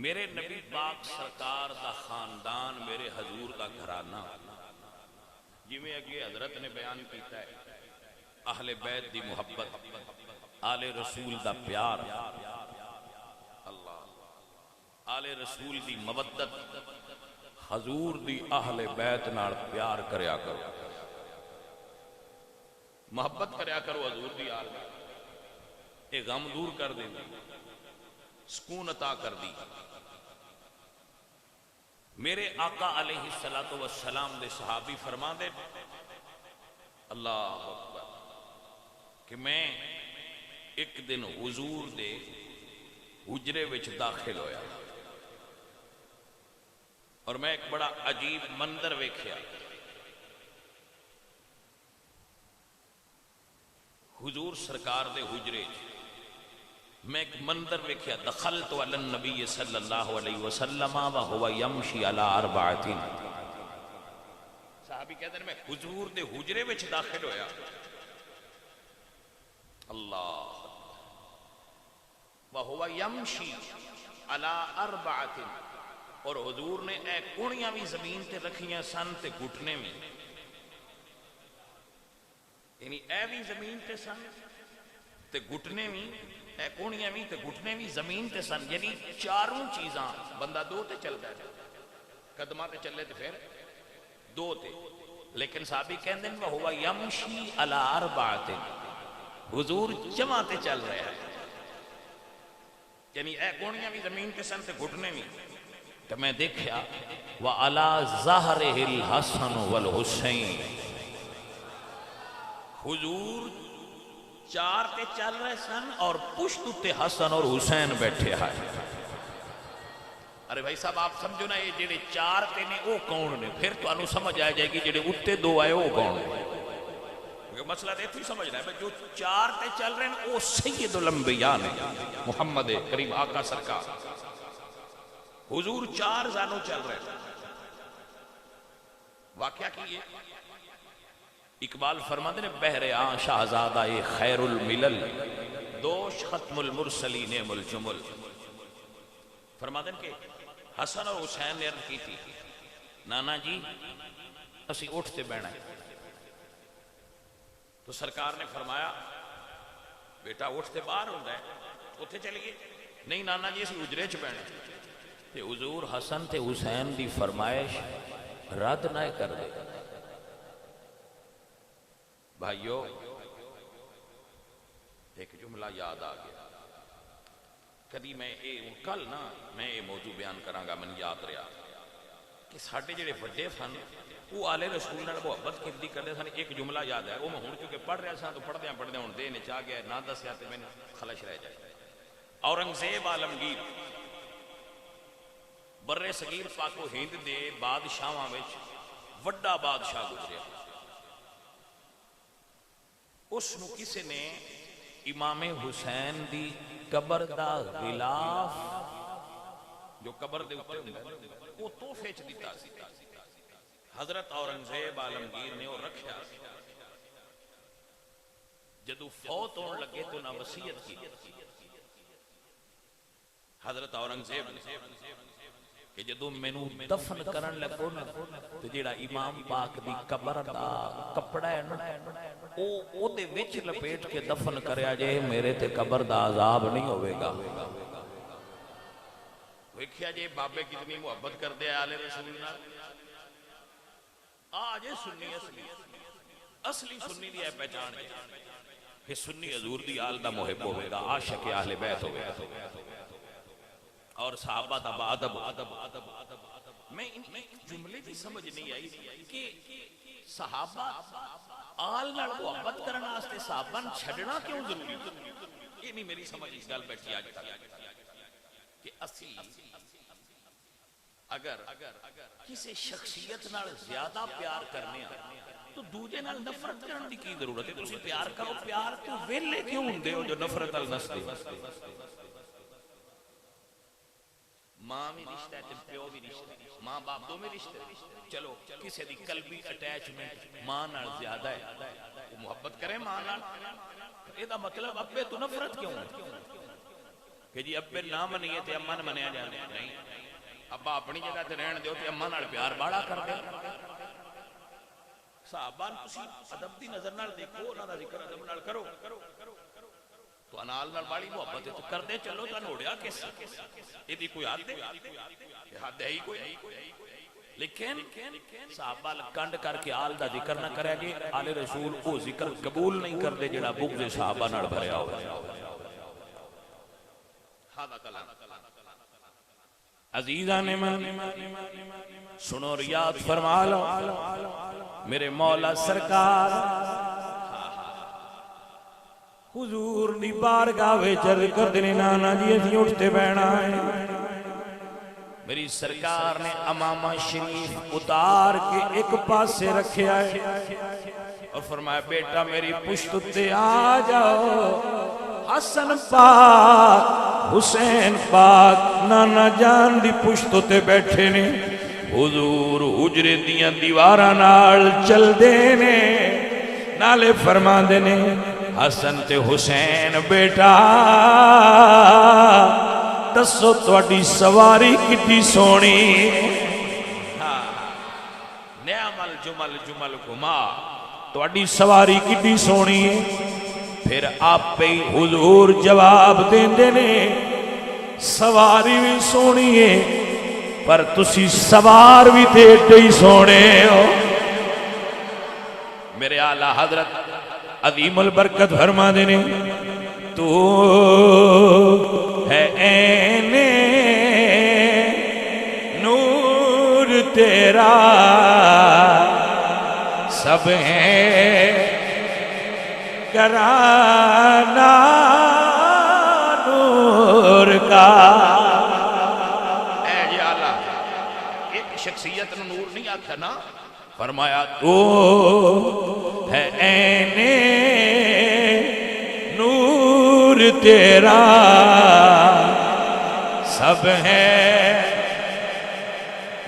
میرے نبی پاک سرکار دا خاندان میرے حضور دا گھرانہ جی میں اگے حضرت نے بیان کیتا ہے اہل بیت دی محبت آل رسول دا پیار اللہ آل رسول دی مودت حضور دی اہل بیت نال پیار کریا کرو محبت کریا کرو حضور دی آل بیت اے غم دور کر دیں سکون عطا کر دی میرے آقا علیہ السلام دے صحابی فرما دے اللہ اکبر کہ میں ایک دن حضور دے حجرے وچ داخل ہویا اور میں ایک بڑا عجیب منظر ویکھیا حضور سرکار دے حجرے میں ایک منظر ویکھیا دخلت علی النبی صلی اللہ علیہ وسلم وہو یمشی علی اربعۃ صحابی کہتے ہیں میں حضور دے حجرے وچ داخل ہویا اللہ وہو یمشی علی اربعۃ اور حضور نے اے کونیاں بھی زمین تے رکھیاں سن تے گھٹنے میں یعنی اے بھی زمین تے سن تے گھٹنے میں اے کونیاں بھی تے گھٹنے بھی زمین تے سن یعنی چاروں چیزاں بندہ دو تے چل رہا ہے قدمہ تے چلے تے پھر دو تے لیکن صحابی کہندے ہیں وہو یمشی علی اربعۃ حضور جمع تے چل رہا ہے یعنی اے کونیاں بھی زمین تے سن تے گھٹنے بھی تو میں دیکھیا وَعَلَى ظَهْرِهِ الْحَسَنُ وَالْحُسَيْنِ حضور چار تے چل رہے سن اور پشت تے حسن اور حسین بیٹھے ہیں ارے بھائی صاحب آپ سمجھو نا یہ جڑے چار تے نے وہ کون نے پھر تو انہوں سمجھ آئے جائے گی جڑے اٹھتے دو آئے وہ کون نے کیونکہ مسئلہ دیکھو ہی سمجھ رہا ہے جو چار تے چل رہے ہیں وہ سید الانبیاء نے محمد کریم آقا سرکار حضور چار زانوں چل رہے ہیں واقعہ کیے اقبال فرماتے ہیں بحر آن شہزادہ خیر الملل دوش ختم المرسلین ملجمل فرماتے ہیں کہ حسن اور حسین نے عرض کی تھی نانا جی اسی اٹھتے بیٹھنا ہے تو سرکار نے فرمایا بیٹا اٹھتے باہر ہوتا ہے اتھے چلیے نہیں نانا جی اسی حجرے چ بیٹھنا تے حضور حسن تے حسین دی فرمائش رد نہ کر دے بھائیو ایک جملہ یاد آ گیا کدی میں کل نا میں یہ موضوع بیان کراں من یاد رہا کہ ساڈے جڑے وڈے سن وہ آلے رسول نال محبت کردی کرتے سن ایک جملہ یاد ہے وہ میں ہن کیونکہ پڑھ رہا سا تو پڑھدیاں ہن دے نے چاہ گیا نہ دسیا تے میں خلش رہ جائے اورنگزیب عالمگیر برے صغیر پاک و ہند دے بادشاہاں وچ وڈا بادشاہ گزریا اس نو کسی نے امام حسین دی قبر دا غلاف جو قبر دے اوپر وہ تحفے چ دیتا سی حضرت اورنگزیب عالمگیر نے وہ رکھیا جدو فوت ہون لگے تو نہ وصیت کی حضرت اورنگزیب نے کہ جدو مینوں دفن کرن لگو نا تو جیڑا امام پاک دی قبر دا کپڑا ہے نا او دے وچ لپیٹ کے دفن کریا جے میرے تے قبر دا عذاب نہیں ہوئے گا ویکھیا جے بابے کتنی محبت کر دے آلے رسول نال آج سنی اصلی سنی دی ہے پہچان کہ سنی حضور دی آل دا محب ہوئے گا عاشق اہل بیت ہوئے گا اور صحابہ دا بادب میں جملے کی سمجھ نہیں آئی کہ صحابہ آل نال محبت کرنا آستے صحابہ چھڑنا کیوں ضروری یہ نہیں میری سمجھ اس گل بیٹھی آج تک کہ اسی اگر کسی شخصیت نال زیادہ پیار کرنے تو دوجے نال نفرت کرنے دی کی ضرورت ہے تسی پیار کرو پیار تو ویلے کیوں ہوندے ہو جو نفرت نال نسدے ماں بھی رشتہ ہے پیو بھی رشتہ ہے ماں باپ دو میں رشتہ ہے چلو کسی دی قلبی اٹیچمنٹ ماں نال زیادہ ہے وہ محبت کرے ماں نال یہ دا مطلب ابے تو نفرت کیوں ہے کہ جی ابے نہ منیے تے اما نہ منیا جاندے نہیں، ابا اپنی جگہ تے رہن دیو تے اما نال پیار باڑا کر دے. صحابہ تسی ادب دی نظر نال دیکھو، انہاں دا ذکر ادب نال کرو تو انال نال باڑی محبت تو کر دے چلو تو نوڑیا کس ایدی کوئی حد ہے، حد ہے ہی کوئی. لیکن صحابہ کنڈ کر کے آل دا ذکر نہ کرے گے، آل رسول وہ ذکر قبول نہیں کر دے جڑا بغض صحابہ نال بھریا ہو. عزیزان من سنو ریاض فرما لو میرے مولا سرکار حضور دی بارگاہ وچ عرض کر دینے نانا جی اسی اٹھتے بیٹھنا ہے. میری سرکار نے امامہ شریف اتار کے ایک پاسے رکھیا ہے اور فرمایا بیٹا میری پشت تے آ جاؤ، حسن پاک حسین پاک نانا جان دی پشت تے بیٹھے نے. حضور حجرے دیاں دیواراں نال چل دے نے، نالے فرما دے نے حسن تے حسین بیٹا دسو تواڈی سواری کتنی سونی. نعم الجمل جمل گما، تواڈی سواری کتنی سونی ہے. پھر آپ پہ حضور جواب دیندے نے سواری بھی سونی ہے پر تسی سوار بھی دیتے ہی سونے ہو. میرے اعلیٰ حضرت عظیم البرکت فرما دینے تو ہے عین نور تیرا سب ہے کرانا نور کا. اے یا اللہ ایک شخصیت نور نہیں آتا نا، فرمایا تو ہے عین نور تیرا سب ہے.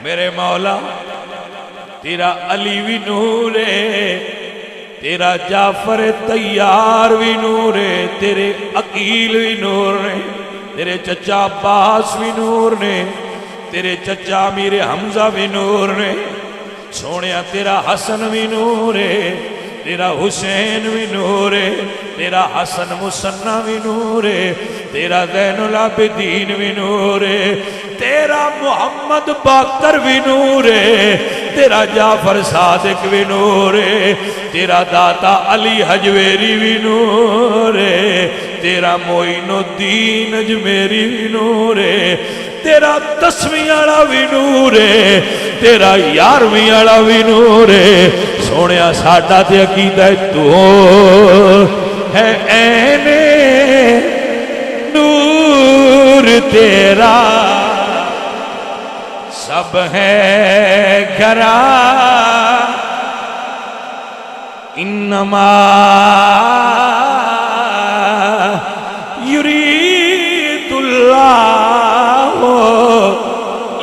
میرے مولا تیرا علی بھی نور ہے، تیرا جعفر تیار بھی نور ہے، تیرے عقیل بھی نور نے، تیرے چچا عباس بھی نور نے، تیرے چچا امیر حمزہ بھی نور نے. سونیا تیرا حسن بھی نور ہے، تیرا حسین بھی نور ہے، تیرا حسن مسنہ بھی نور ہے، تیرا زین العابدین بھی نور ہے، تیرا محمد باقر بھی نور ہے، تیرا جعفر صادق بھی نور ہے، تیرا داتا علی حجویری بھی نور ہے، تیرا معین الدین اجمیری بھی نور ہے، تیرا 10ویں والا بھی نور ہے، تیرا 11ویں والا بھی نور ہے. سونیا ساڈا تے عقیدہ تو ہے عین نور تیرا سب ہے گھرا. انما یرید اللہ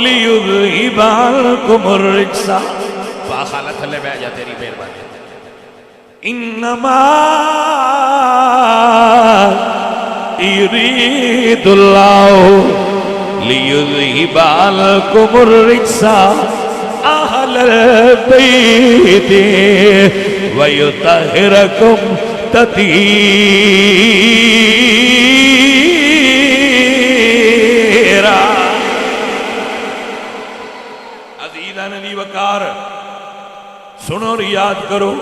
لیذہب عنکم الرجس. باخالہ تھلے بہ جا تیری مہربانی. انما یرید اللہ لیذہب عنکم الرجس اہل البیت ویطہرکم تطہیرا. عزیزان علی وقار سنو ریاض کرو.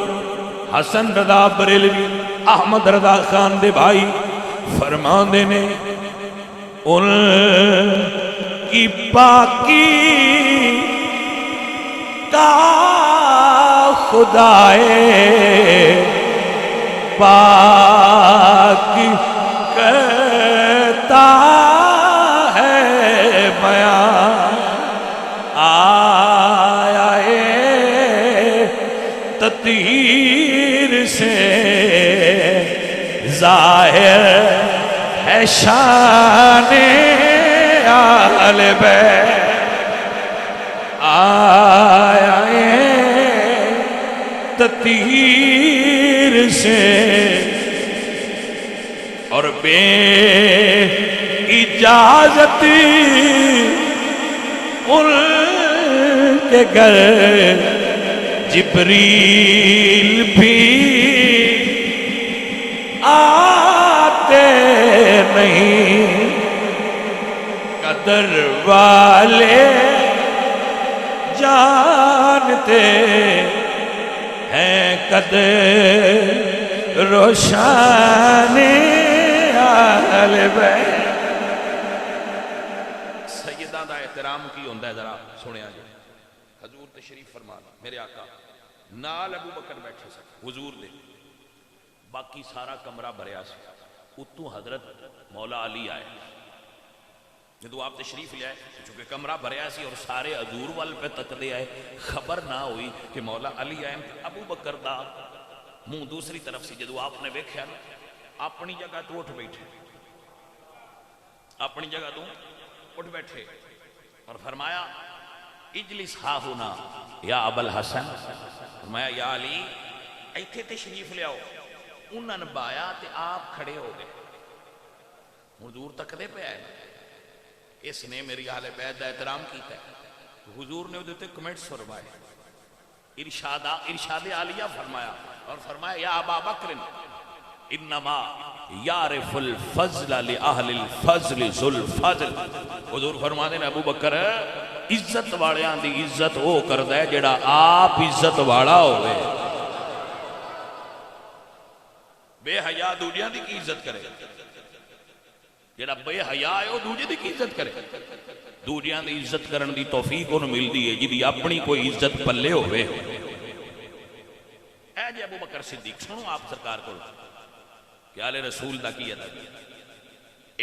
حسن رضا بریلوی احمد رضا خان دے بھائی فرمان دینے ان کی پاکی کا خدائے پاک کرتا ہے بیان. آیا تطہیر سے ظاہر ہے شان آل بیت. آیا تطہیر سے اور بے اجازت ان کے گھر جبریل بھی آتے نہیں، قدر والے جانتے ہیں قدر روشن اہل بیت۔ سیدہ دا احترام کی ہوندہ ہے، ذرا سنیا جائے۔ حضور تشریف فرما میرے آقا نال ابو بکر بیٹھے سکتے حضور دے، باقی سارا کمرہ بھریا سی، اتو حضرت مولا علی آئے۔ جدو آپ تشریف لے آئے، چونکہ کمرہ بھریا سی اور سارے حضور وال پہ تک دے آئے، خبر نہ ہوئی کہ مولا علی آئے۔ ابو بکر دا منہ دوسری طرف سی، جدو آپ نے ویکھیا اپنی جگہ تو اٹھ بیٹھے، اپنی جگہ تو اٹھ بیٹھے اور فرمایا اجلس ہا ہونا یا ابو الحسن، فرمایا یا علی ایتھے تشریف لے آؤ۔ انہاں نے بایا تے آپ کھڑے ہو گئے، حضور تک دے پہ آئے، اس نے میری اہل بیت دا احترام کیتا ہے۔ حضور نے ادھے کمنٹس فرمائے، ارشاد عالیہ فرمایا اور فرمایا یا ابا بکر انما یعرف الفضل لأہل الفضل ذو الفضل۔ حضور فرماتے ہیں ابو بکر عزت والیاں دی عزت وہ کردا ہے جڑا آپ عزت والا ہوئے۔ بے حیا دوجیاں دی کی عزت کرے، جڑا بے حیا ہے وہ دوجے دی کی عزت کرے۔ دوجیاں دی عزت کرن دی توفیق انہوں ملدی ہے جدی اپنی کوئی عزت پلے ہوئے۔ اے جی ابو بکر صدیق سنو آپ سرکار کو کہ آل رسول دا کی ادب،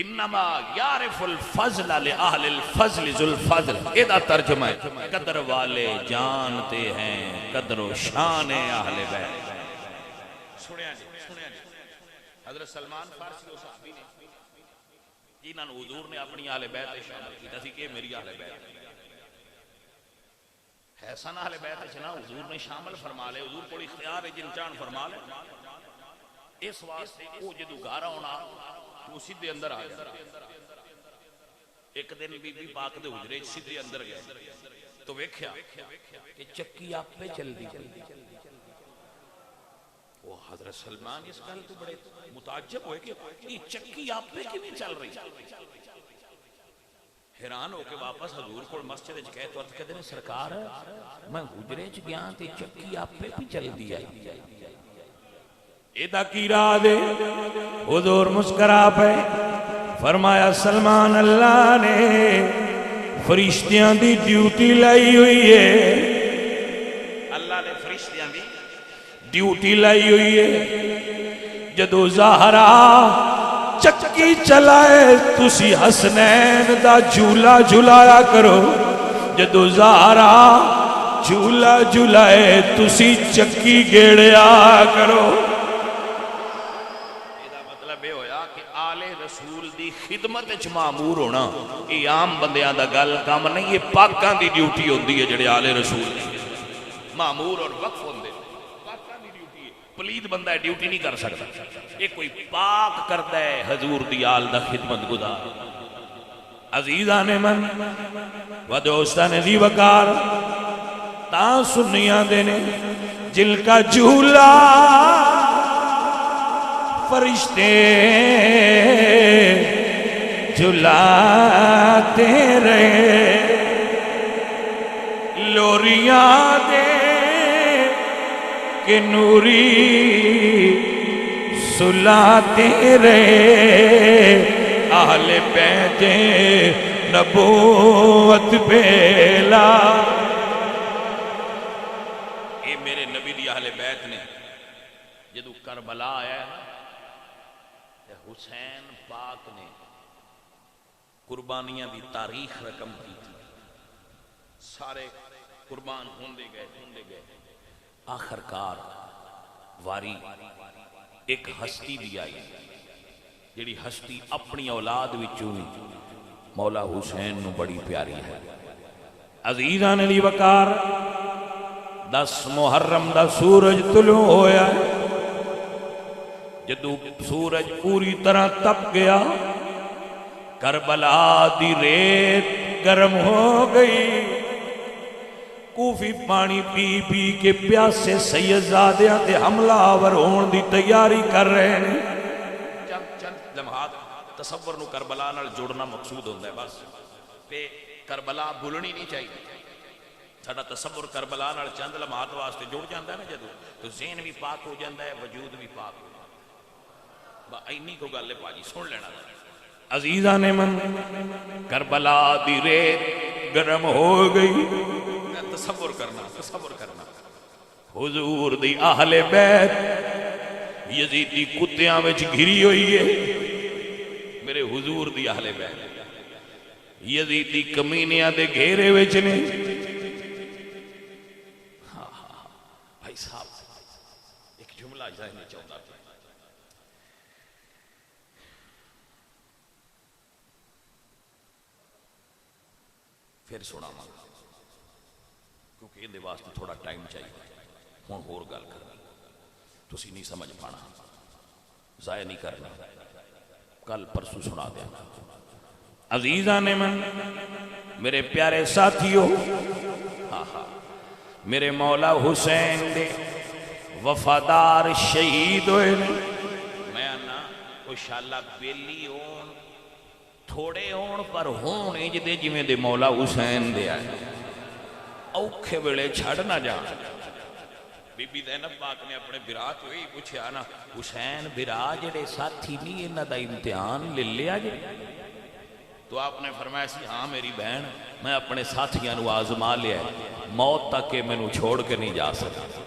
انما یعرف الفضل لأہل الفضل ذو الفضل، ایدہ ترجمہ ہے قدر والے جانتے ہیں قدر و شان اہل بیت۔ سنیا جی حضرت سلمان فارسی و صحابی نے جنہاں حضور نے اپنی اہل بیت شامل کی تھی کہ میری اہل بیت حسن اہل بیت چنا حضور نے شامل فرما لے، حضور کو اختیار ہے جن چان فرما لے۔ اس واسطے وہ جدو گارا ہونا وہ سیدھے اندر آ جائے۔ ایک دن بی بی پاک دے حجرے سیدھے اندر گئے تو ویکھیا کہ چکی آپ پہ چل دی۔ وہ حضرت سلمان اس گل تو بڑے متعجب ہوئے کہ یہ چکی آپ پہ کیوں نہیں چل رہی؟ حیران ہو کے واپس حضور کو مسجد وچ گئے تو عرض کہتے ہیں سرکار میں حجرے چ گیا تے چکی آپ پہ بھی چل دی آئی۔ ایدہ کی راہ دے حضور مسکرا پہ فرمایا سلمان اللہ نے فرشتیاں دی ڈیوٹی لائی ہوئی ہے، اللہ نے فرشتیاں دی ڈیوٹی لائی ہوئی ہے۔ جدو زہرا چکی چلائے تسی حسنین دا جھولا جھلایا کرو، جدو زہرا جھولا جھلائے تسی چکی گیڑیا کرو۔ خدمت اچ معمور ہونا یہ عام بندیاں دا گل کام نہیں، یہ پاکاں دی ڈیوٹی ہوندی ہے جڑے آلے رسول معمور اور وقف ہوندے، پاکاں دی ڈیوٹی ہے۔ پلید بندہ ہے ڈیوٹی نہیں کر سکتا، یہ کوئی پاک کرتا ہے حضور دی آل دا خدمت گزار۔ عزیزان من و دوستان دی وقار تاں سنیاں دینے جل کا جھولا فرشتے جھلاتے رہے، لوریاں دے کہ نوری سلاتے رہے، اہل بیت نبوت بیلا۔ یہ میرے نبی دی اہل بیت نے جدو کربلا آیا ہے حسین پاک نے قربانیاں دی تاریخ رقم کی تھی، سارے قربان ہوندے گئے آخر کار واری ایک ہستی بھی آئی جیڑی ہستی اپنی اولاد وچوں مولا حسین نو بڑی پیاری ہے۔ عزیزان علی وقار 10 محرم دا سورج طلوع ہویا ہے، جدو سورج پوری طرح تپ گیا کربلا دی ریت گرم ہو گئی، کوفی پانی پی پی کے پیاسے سیدزادیاں تے حملہ آور ہون دی تیاری کر رہے ہیں۔ چند لمحات تصور نو کربلا نال جوڑنا مقصود ہوندہ ہے بس، تے کربلا بھولنی نہیں چاہیے۔ ساڈا تصور کربلا نال چند لمحات واسطے جڑ جاندہ ہے نا جدو، تو ذہن بھی پاک ہو جاندہ ہے، وجود بھی پاک ہو جاندہ ہے۔ با اینی کو گل ہے پاجی، سن لینا ہے۔ عزیزان من، کربلا دی ریت گرم ہو گئی، تصور کرنا حضور دی اہل بیت یزیدی کتیاں وچ گھری ہوئی ہے، میرے حضور دی اہل بیت یزیدی کمینیاں دے گھیرے وچ نے۔ بھائی صاحب ایک جملہ ذہن میں چاہتا تھا، پھر سنا مانگا کیونکہ یہ واسطے تھوڑا ٹائم چاہیے، ہوں اور گل کرنی تسی نہیں سمجھ پانا، ضائع نہیں کرنا، کل پرسوں سنا دیا۔ عزیزان من، میرے پیارے ساتھیوں، میرے مولا حسین دے وفادار شہید ہوئے، میں نا انشاءاللہ بیلی ہون تھوڑے ہون پر ہون اجدے جی میں دے مولا حسین دے آئے، اوکھے ویلے چھڑ نہ جان۔ بی بی زینب پاک نے اپنے برا کو ہی پوچھے آنا، حسین برا جڑے ساتھی نہیں انہا دا امتحان لے لیا جے؟ تو آپ نے فرمایا سی ہاں میری بہن، میں اپنے ساتھیاں نو آزما لیا ہے، موت تک کہ میں نو چھوڑ کے نہیں جا سکتا۔